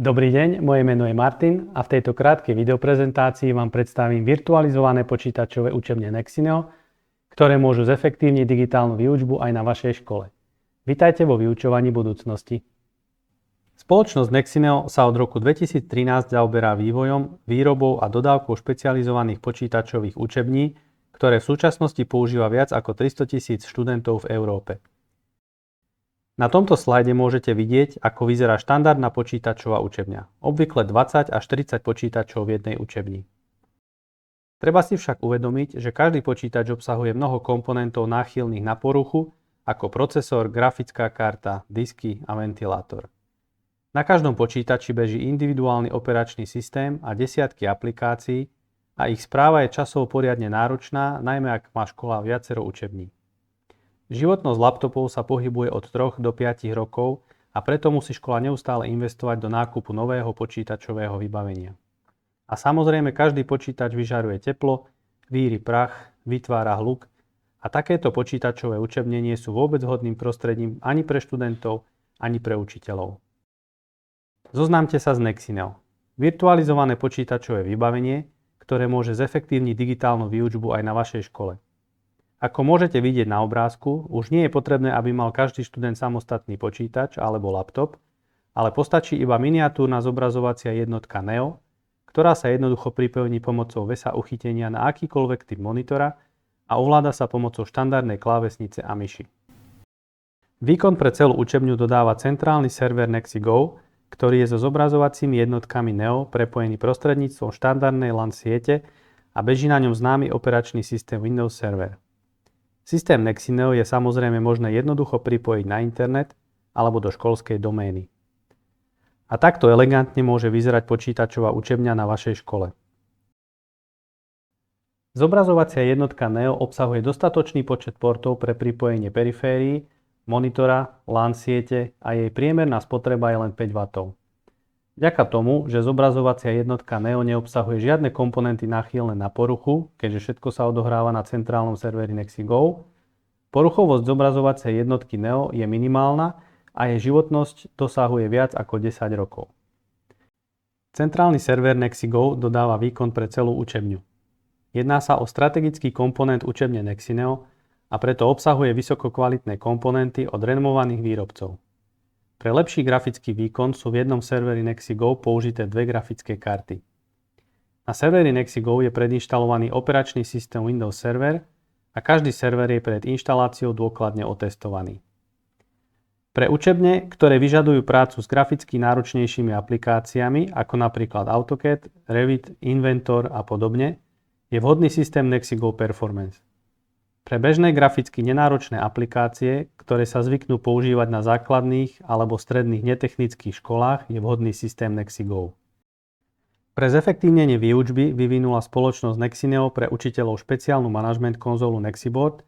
Dobrý deň, moje meno je Martin a v tejto krátkej videoprezentácii vám predstavím virtualizované počítačové učebne Nexineo, ktoré môžu zefektívniť digitálnu výučbu aj na vašej škole. Vitajte vo vyučovaní budúcnosti. Spoločnosť Nexineo sa od roku 2013 zaoberá vývojom, výrobou a dodávkou špecializovaných počítačových učební, ktoré v súčasnosti používa viac ako 300 000 študentov v Európe. Na tomto slajde môžete vidieť, ako vyzerá štandardná počítačová učebňa, obvykle 20 až 30 počítačov v jednej učebni. Treba si však uvedomiť, že každý počítač obsahuje mnoho komponentov náchylných na poruchu, ako procesor, grafická karta, disky a ventilátor. Na každom počítači beží individuálny operačný systém a desiatky aplikácií a ich správa je časovo poriadne náročná, najmä ak má škola viacero učební. Životnosť laptopov sa pohybuje od 3 do 5 rokov a preto musí škola neustále investovať do nákupu nového počítačového vybavenia. A samozrejme každý počítač vyžaruje teplo, víri prach, vytvára hluk a takéto počítačové učebne nie sú vôbec vhodným prostredím ani pre študentov, ani pre učiteľov. Zoznámte sa s Nexineo. Virtualizované počítačové vybavenie, ktoré môže zefektívniť digitálnu výučbu aj na vašej škole. Ako môžete vidieť na obrázku, už nie je potrebné, aby mal každý študent samostatný počítač alebo laptop, ale postačí iba miniatúrna zobrazovacia jednotka Neo, ktorá sa jednoducho pripevní pomocou väsa uchytenia na akýkoľvek typ monitora a ovláda sa pomocou štandardnej klávesnice a myši. Výkon pre celú učebňu dodáva centrálny server NexiGo, ktorý je so zobrazovacími jednotkami Neo prepojený prostredníctvom štandardnej LAN siete a beží na ňom známy operačný systém Windows Server. Systém Nexineo je samozrejme možné jednoducho pripojiť na internet alebo do školskej domény. A takto elegantne môže vyzerať počítačová učebňa na vašej škole. Zobrazovacia jednotka Neo obsahuje dostatočný počet portov pre pripojenie periférií, monitora, LAN siete a jej priemerná spotreba je len 5 W. Vďaka tomu, že zobrazovacia jednotka Neo neobsahuje žiadne komponenty náchylné na poruchu, keďže všetko sa odohráva na centrálnom serveri NexiGo, poruchovosť zobrazovacej jednotky Neo je minimálna a jej životnosť dosahuje viac ako 10 rokov. Centrálny server NexiGo dodáva výkon pre celú učebňu. Jedná sa o strategický komponent učebne Nexineo a preto obsahuje vysokokvalitné komponenty od renomovaných výrobcov. Pre lepší grafický výkon sú v jednom serveri NexiGo použité dve grafické karty. Na serveri NexiGo je predinštalovaný operačný systém Windows Server a každý server je pred inštaláciou dôkladne otestovaný. Pre učebne, ktoré vyžadujú prácu s graficky náročnejšími aplikáciami, ako napríklad AutoCAD, Revit, Inventor a podobne, je vhodný systém NexiGo Performance. Pre bežné graficky nenáročné aplikácie, ktoré sa zvyknú používať na základných alebo stredných netechnických školách, je vhodný systém NexiGo. Pre zefektívnenie výučby vyvinula spoločnosť Nexineo pre učiteľov špeciálnu manažment konzolu Nexiboard,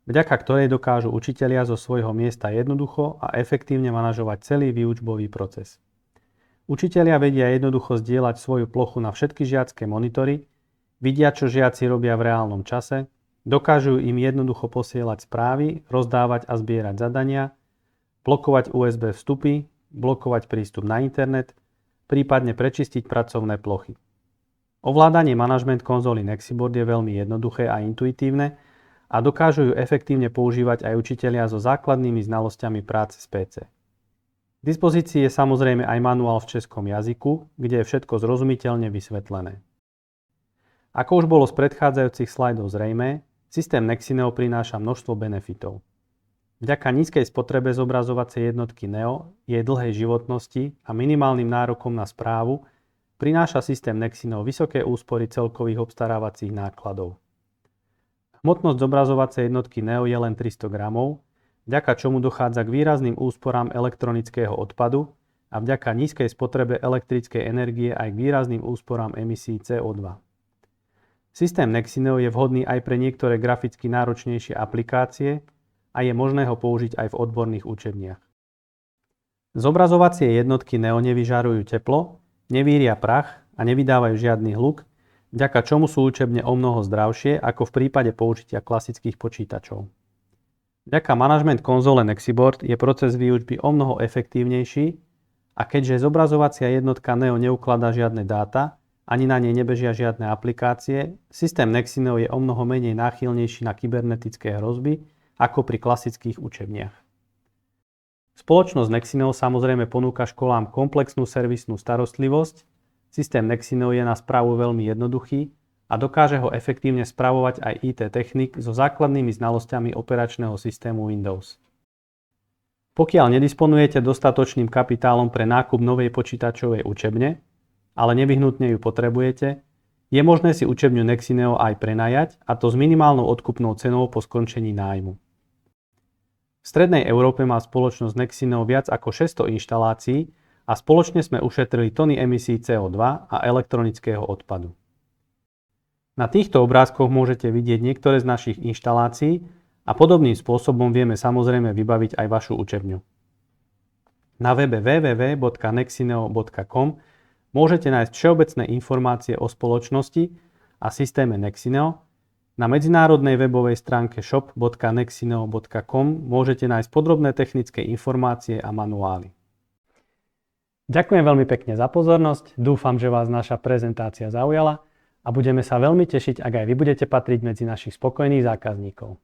vďaka ktorej dokážu učitelia zo svojho miesta jednoducho a efektívne manažovať celý výučbový proces. Učitelia vedia jednoducho zdieľať svoju plochu na všetky žiacké monitory, vidia, čo žiaci robia v reálnom čase, dokážu im jednoducho posielať správy, rozdávať a zbierať zadania, blokovať USB vstupy, blokovať prístup na internet, prípadne prečistiť pracovné plochy. Ovládanie manažment konzoly Nexiboard je veľmi jednoduché a intuitívne a dokážu ju efektívne používať aj učitelia so základnými znalosťami práce s PC. K dispozícii je samozrejme aj manuál v českom jazyku, kde je všetko zrozumiteľne vysvetlené. Ako už bolo z predchádzajúcich slajdov zrejmé, systém Nexineo prináša množstvo benefitov. Vďaka nízkej spotrebe zobrazovacej jednotky Neo, jej dlhej životnosti a minimálnym nárokom na správu prináša systém Nexineo vysoké úspory celkových obstarávacích nákladov. Hmotnosť zobrazovacej jednotky Neo je len 300 gramov, vďaka čomu dochádza k výrazným úsporám elektronického odpadu a vďaka nízkej spotrebe elektrickej energie aj k výrazným úsporám emisí CO2. Systém Nexineo je vhodný aj pre niektoré graficky náročnejšie aplikácie a je možné ho použiť aj v odborných učebniach. Zobrazovacie jednotky Neo nevyžarujú teplo, nevíria prach a nevydávajú žiadny hluk, vďaka čomu sú učebne omnoho zdravšie ako v prípade použitia klasických počítačov. Vďaka manažment konzole Nexiboard je proces výučby omnoho efektívnejší A keďže zobrazovacia jednotka Neo neukladá žiadne dáta, ani na nej nebežia žiadne aplikácie, systém Nexineo je omnoho menej náchylnejší na kybernetické hrozby ako pri klasických učebniach. Spoločnosť Nexineo samozrejme ponúka školám komplexnú servisnú starostlivosť, systém Nexineo je na správu veľmi jednoduchý a dokáže ho efektívne spravovať aj IT technik so základnými znalosťami operačného systému Windows. Pokiaľ nedisponujete dostatočným kapitálom pre nákup novej počítačovej učebne, ale nevyhnutne ju potrebujete, je možné si učebňu Nexineo aj prenajať, a to s minimálnou odkupnou cenou po skončení nájmu. V strednej Európe má spoločnosť Nexineo viac ako 600 inštalácií a spoločne sme ušetrili tony emisí CO2 a elektronického odpadu. Na týchto obrázkoch môžete vidieť niektoré z našich inštalácií a podobným spôsobom vieme samozrejme vybaviť aj vašu učebňu. Na webe www.nexineo.com môžete nájsť všeobecné informácie o spoločnosti a systéme Nexineo. Na medzinárodnej webovej stránke shop.nexineo.com môžete nájsť podrobné technické informácie a manuály. Ďakujem veľmi pekne za pozornosť, dúfam, že vás naša prezentácia zaujala a budeme sa veľmi tešiť, ak aj vy budete patriť medzi našich spokojných zákazníkov.